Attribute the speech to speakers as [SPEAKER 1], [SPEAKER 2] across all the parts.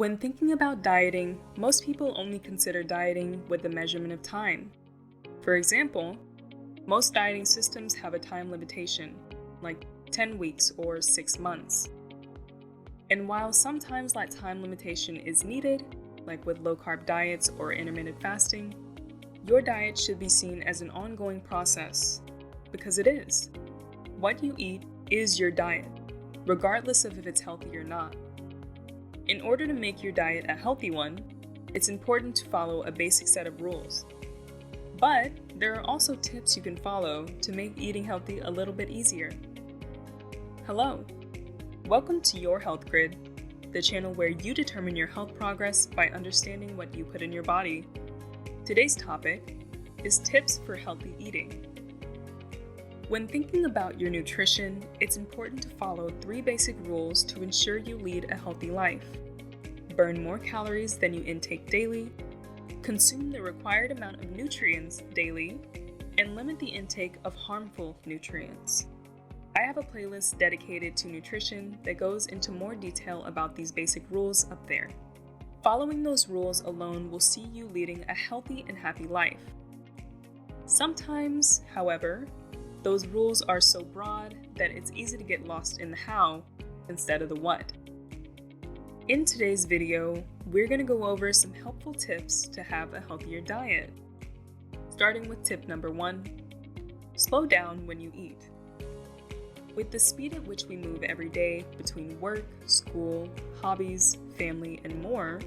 [SPEAKER 1] When thinking about dieting, most people only consider dieting with the measurement of time. For example, most dieting systems have a time limitation, like 10 weeks or 6 months. And while sometimes that time limitation is needed, like with low-carb diets or intermittent fasting, your diet should be seen as an ongoing process, because it is. What you eat is your diet, regardless of if it's healthy or not. In order to make your diet a healthy one, it's important to follow a basic set of rules. But there are also tips you can follow to make eating healthy a little bit easier. Hello, welcome to Your Health Grid, the channel where you determine your health progress by understanding what you put in your body. Today's topic is tips for healthy eating. When thinking about your nutrition, it's important to follow 3 basic rules to ensure you lead a healthy life. Burn more calories than you intake daily, consume the required amount of nutrients daily, and limit the intake of harmful nutrients. I have a playlist dedicated to nutrition that goes into more detail about these basic rules up there. Following those rules alone will see you leading a healthy and happy life. Sometimes, however, those rules are so broad that it's easy to get lost in the how instead of the what. In today's video, we're going to go over some helpful tips to have a healthier diet. Starting with tip number 1, slow down when you eat. With the speed at which we move every day between work, school, hobbies, family, and more,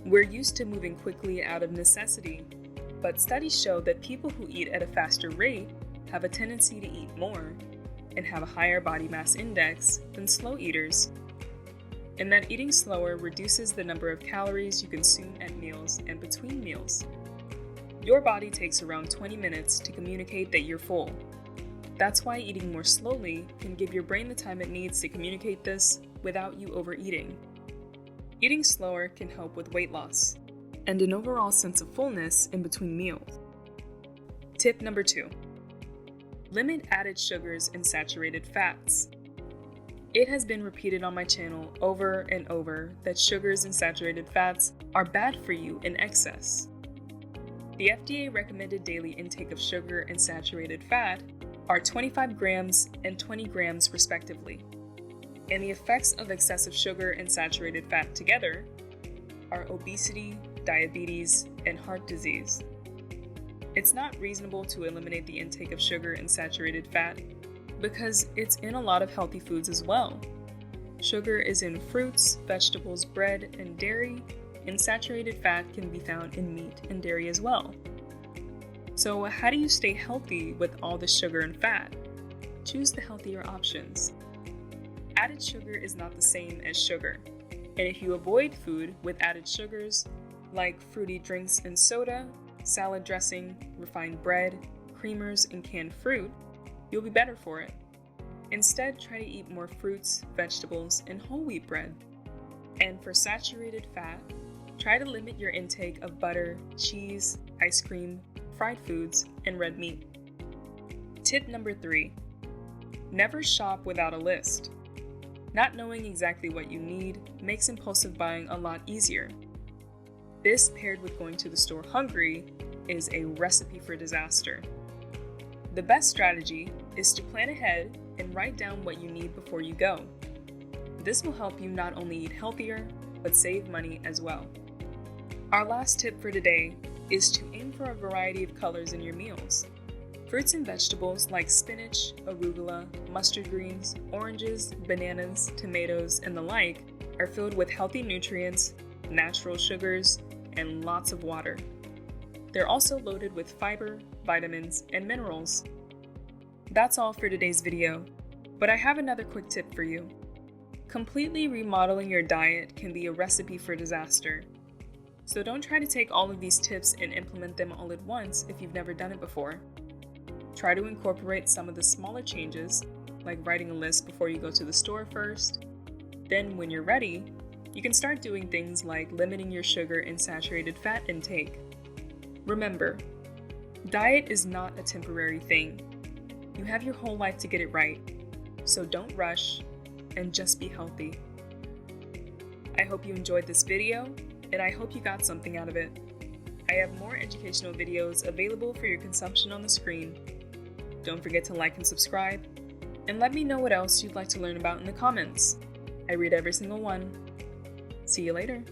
[SPEAKER 1] we're used to moving quickly out of necessity, but studies show that people who eat at a faster rate have a tendency to eat more and have a higher body mass index than slow eaters, and that eating slower reduces the number of calories you consume at meals and between meals. Your body takes around 20 minutes to communicate that you're full. That's why eating more slowly can give your brain the time it needs to communicate this without you overeating. Eating slower can help with weight loss and an overall sense of fullness in between meals. Tip number 2. Limit added sugars and saturated fats. It has been repeated on my channel over and over that sugars and saturated fats are bad for you in excess. The FDA recommended daily intake of sugar and saturated fat are 25 grams and 20 grams respectively, and the effects of excessive sugar and saturated fat together are obesity, diabetes, and heart disease. It's not reasonable to eliminate the intake of sugar and saturated fat because it's in a lot of healthy foods as well. Sugar is in fruits, vegetables, bread, and dairy, and saturated fat can be found in meat and dairy as well. So how do you stay healthy with all the sugar and fat? Choose the healthier options. Added sugar is not the same as sugar, and if you avoid food with added sugars, like fruity drinks and soda, salad dressing, refined bread, creamers, and canned fruit, you'll be better for it. Instead, try to eat more fruits, vegetables, and whole wheat bread. And for saturated fat, try to limit your intake of butter, cheese, ice cream, fried foods, and red meat. Tip number 3. Never shop without a list. Not knowing exactly what you need makes impulsive buying a lot easier. This, paired with going to the store hungry, is a recipe for disaster. The best strategy is to plan ahead and write down what you need before you go. This will help you not only eat healthier, but save money as well. Our last tip for today is to aim for a variety of colors in your meals. Fruits and vegetables like spinach, arugula, mustard greens, oranges, bananas, tomatoes, and the like are filled with healthy nutrients, natural sugars, and lots of water. They're also loaded with fiber, vitamins, and minerals. That's all for today's video, but I have another quick tip for you. Completely remodeling your diet can be a recipe for disaster. So don't try to take all of these tips and implement them all at once if you've never done it before. Try to incorporate some of the smaller changes, like writing a list before you go to the store first. Then when you're ready, you can start doing things like limiting your sugar and saturated fat intake. Remember, diet is not a temporary thing. You have your whole life to get it right, so don't rush and just be healthy. I hope you enjoyed this video, and I hope you got something out of it. I have more educational videos available for your consumption on the screen. Don't forget to like and subscribe, and let me know what else you'd like to learn about in the comments. I read every single one. See you later.